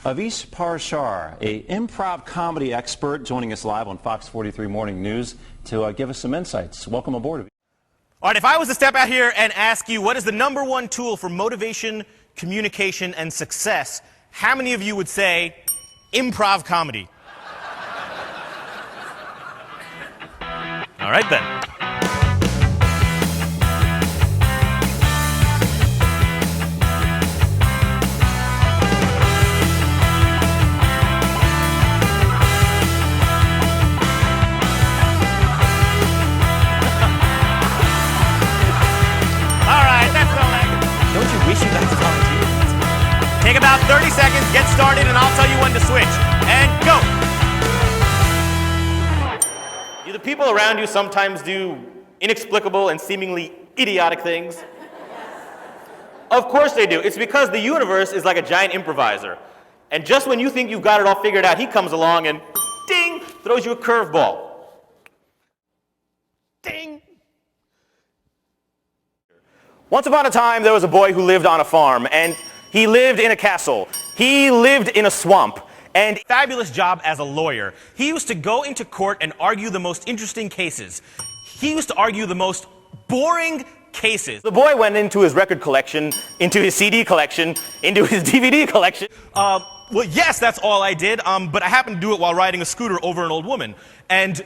Avish Parashar, a improv comedy expert, joining us live on Fox 43 Morning News to give us some insights. Welcome aboard, Avish. All right, if I was to step out here and ask you what is the #1 tool for motivation, communication, and success, how many of you would say improv comedy? All right, then. Wish you guys volunteered. Take about 30 seconds, get started, and I'll tell you when to switch. And go! Do the people around you sometimes do inexplicable and seemingly idiotic things? Of course they do. It's because the universe is like a giant improviser. And just when you think you've got it all figured out, he comes along and ding, throws you a curveball. Ding! Once upon a time, there was a boy who lived on a farm, and he lived in a castle. He lived in a swamp, and fabulous job as a lawyer. He used to go into court and argue the most interesting cases. He used to argue the most boring cases. The boy went into his record collection, into his CD collection, into his DVD collection. Well, yes, that's all I did, but I happened to do it while riding a scooter over an old woman. And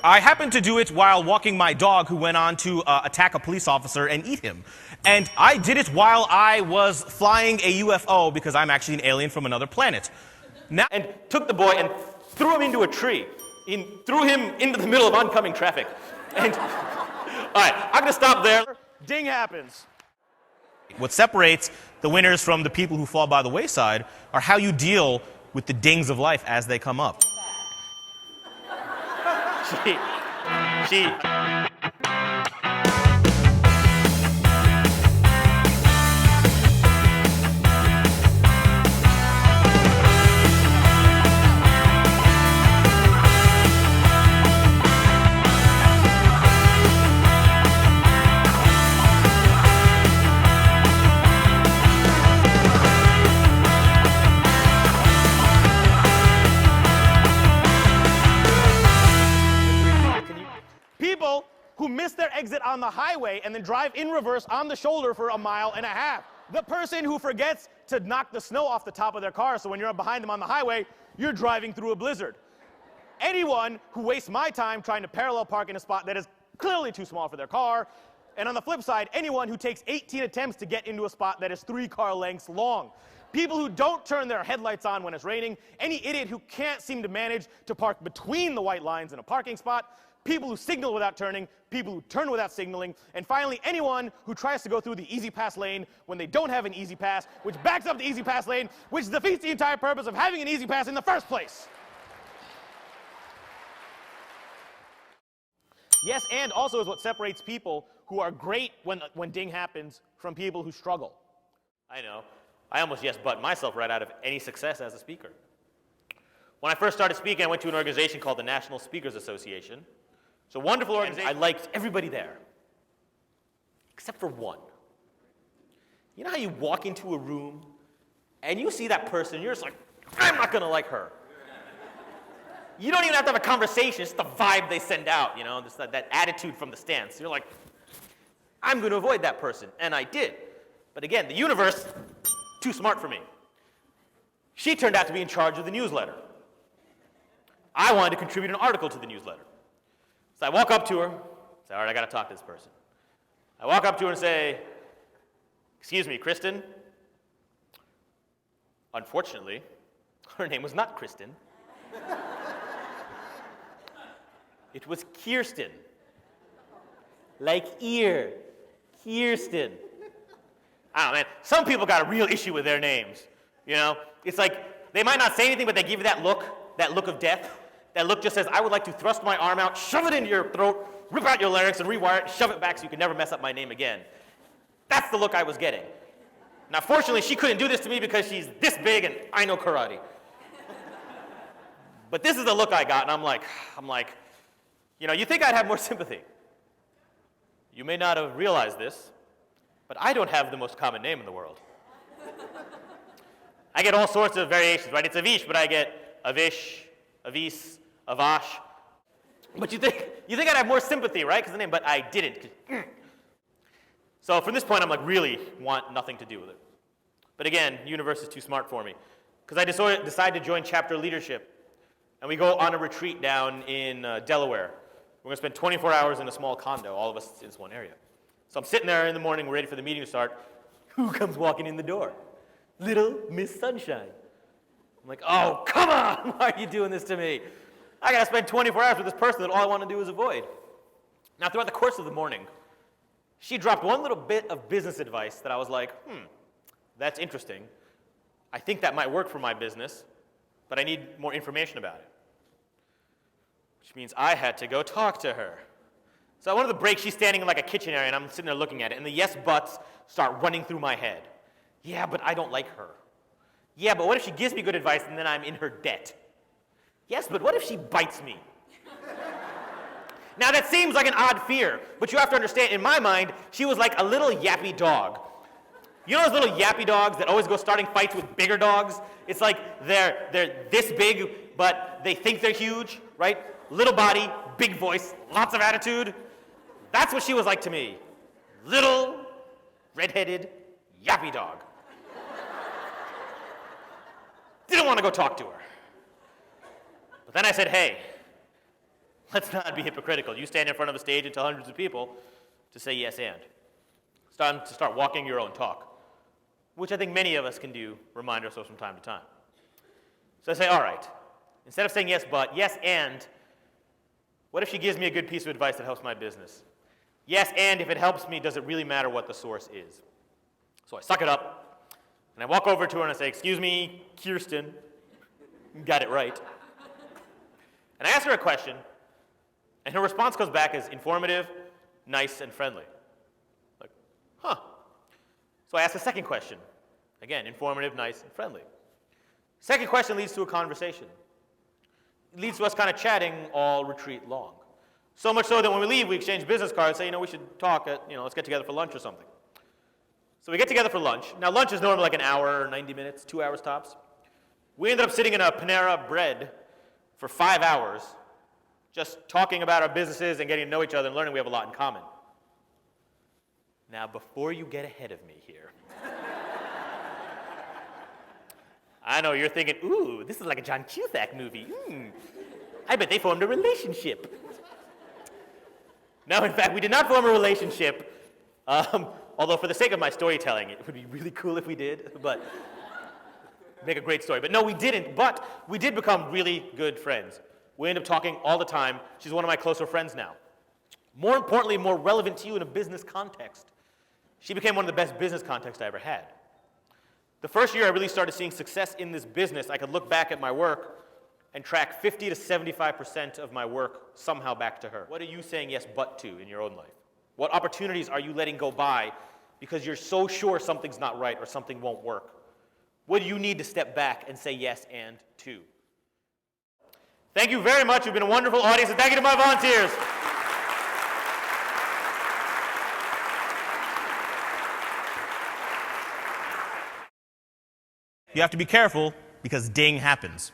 I happened to do it while walking my dog, who went on to attack a police officer and eat him. And I did it while I was flying a UFO, because I'm actually an alien from another planet. And took the boy and threw him into a tree. Threw him into the middle of oncoming traffic. And, all right, I'm going to stop there. Ding happens. What separates the winners from the people who fall by the wayside are how you deal with the dings of life as they come up. She. People who miss their exit on the highway and then drive in reverse on the shoulder for 1.5 miles. The person who forgets to knock the snow off the top of their car, so when you're behind them on the highway, you're driving through a blizzard. Anyone who wastes my time trying to parallel park in a spot that is clearly too small for their car. And on the flip side, anyone who takes 18 attempts to get into a spot that is 3 car lengths long. People who don't turn their headlights on when it's raining. Any idiot who can't seem to manage to park between the white lines in a parking spot. People who signal without turning, people who turn without signaling, and finally anyone who tries to go through the easy pass lane when they don't have an easy pass, which backs up the easy pass lane, which defeats the entire purpose of having an easy pass in the first place. Yes, and also is what separates people who are great when ding happens from people who struggle. I know. I almost yes-but myself right out of any success as a speaker. When I first started speaking, I went to an organization called the National Speakers Association. It's a wonderful organization. I liked everybody there, except for one. You know how you walk into a room and you see that person, you're just like, I'm not going to like her. You don't even have to have a conversation, it's the vibe they send out, you know, just that attitude from the stance. You're like, I'm going to avoid that person, and I did. But again, the universe, too smart for me. She turned out to be in charge of the newsletter. I wanted to contribute an article to the newsletter. So I walk up to her, say, all right, I got to talk to this person. I walk up to her and say, excuse me, Kristen? Unfortunately, her name was not Kristen. It was Kirsten. Like ear. Kirsten. I don't know, man. Some people got a real issue with their names. You know? It's like, they might not say anything, but they give you that look of death. That look just says, I would like to thrust my arm out, shove it into your throat, rip out your larynx, and rewire it, shove it back so you can never mess up my name again. That's the look I was getting. Now, fortunately, she couldn't do this to me because she's this big and I know karate. But this is the look I got, and I'm like, you know, you think I'd have more sympathy. You may not have realized this, but I don't have the most common name in the world. I get all sorts of variations, right? It's Avish, but I get Avish, Avis, Avash. But you think I'd have more sympathy, right? Because the name, but I didn't. So from this point, I'm like, really want nothing to do with it. But again, universe is too smart for me. Because I decided to join chapter leadership. And we go on a retreat down in Delaware. We're going to spend 24 hours in a small condo, all of us in this one area. So I'm sitting there in the morning, ready for the meeting to start. Who comes walking in the door? Little Miss Sunshine. I'm like, oh, come on! Why are you doing this to me? I got to spend 24 hours with this person that all I want to do is avoid. Now, throughout the course of the morning, she dropped one little bit of business advice that I was like, that's interesting. I think that might work for my business, but I need more information about it. Which means I had to go talk to her. So at one of the breaks, she's standing in like a kitchen area, and I'm sitting there looking at it, and the yes buts start running through my head. Yeah, but I don't like her. Yeah, but what if she gives me good advice and then I'm in her debt? Yes, but what if she bites me? Now that seems like an odd fear, but you have to understand, in my mind, she was like a little yappy dog. You know those little yappy dogs that always go starting fights with bigger dogs? It's like they're this big, but they think they're huge, right? Little body, big voice, lots of attitude. That's what she was like to me. Little, red-headed, yappy dog. Didn't want to go talk to her. But then I said, hey, let's not be hypocritical. You stand in front of a stage and tell hundreds of people to say yes and. It's time to start walking your own talk, which I think many of us can do, remind ourselves from time to time. So I say, all right, instead of saying yes but, yes and, what if she gives me a good piece of advice that helps my business? Yes, and if it helps me, does it really matter what the source is? So I suck it up, and I walk over to her and I say, excuse me, Kirsten, got it right. And I ask her a question, and her response comes back as informative, nice, and friendly. Like, huh. So I ask a second question. Again, informative, nice, and friendly. Second question leads to a conversation. It leads to us kind of chatting all retreat long. So much so that when we leave, we exchange business cards, say, we should talk at, let's get together for lunch or something. So we get together for lunch. Now, lunch is normally like an hour, 90 minutes, 2 hours tops. We ended up sitting in a Panera Bread for 5 hours, just talking about our businesses and getting to know each other and learning we have a lot in common. Now, before you get ahead of me here, I know you're thinking, ooh, this is like a John Cusack movie. I bet they formed a relationship. No, in fact, we did not form a relationship, although for the sake of my storytelling, it would be really cool if we did, but make a great story. But no, we didn't, but we did become really good friends. We end up talking all the time. She's one of my closer friends now. More importantly, more relevant to you in a business context, she became one of the best business contacts I ever had. The first year I really started seeing success in this business, I could look back at my work and track 50 to 75% of my work somehow back to her. What are you saying yes but to in your own life? What opportunities are you letting go by because you're so sure something's not right or something won't work? What do you need to step back and say yes and to? Thank you very much. You've been a wonderful audience, and thank you to my volunteers. You have to be careful because ding happens.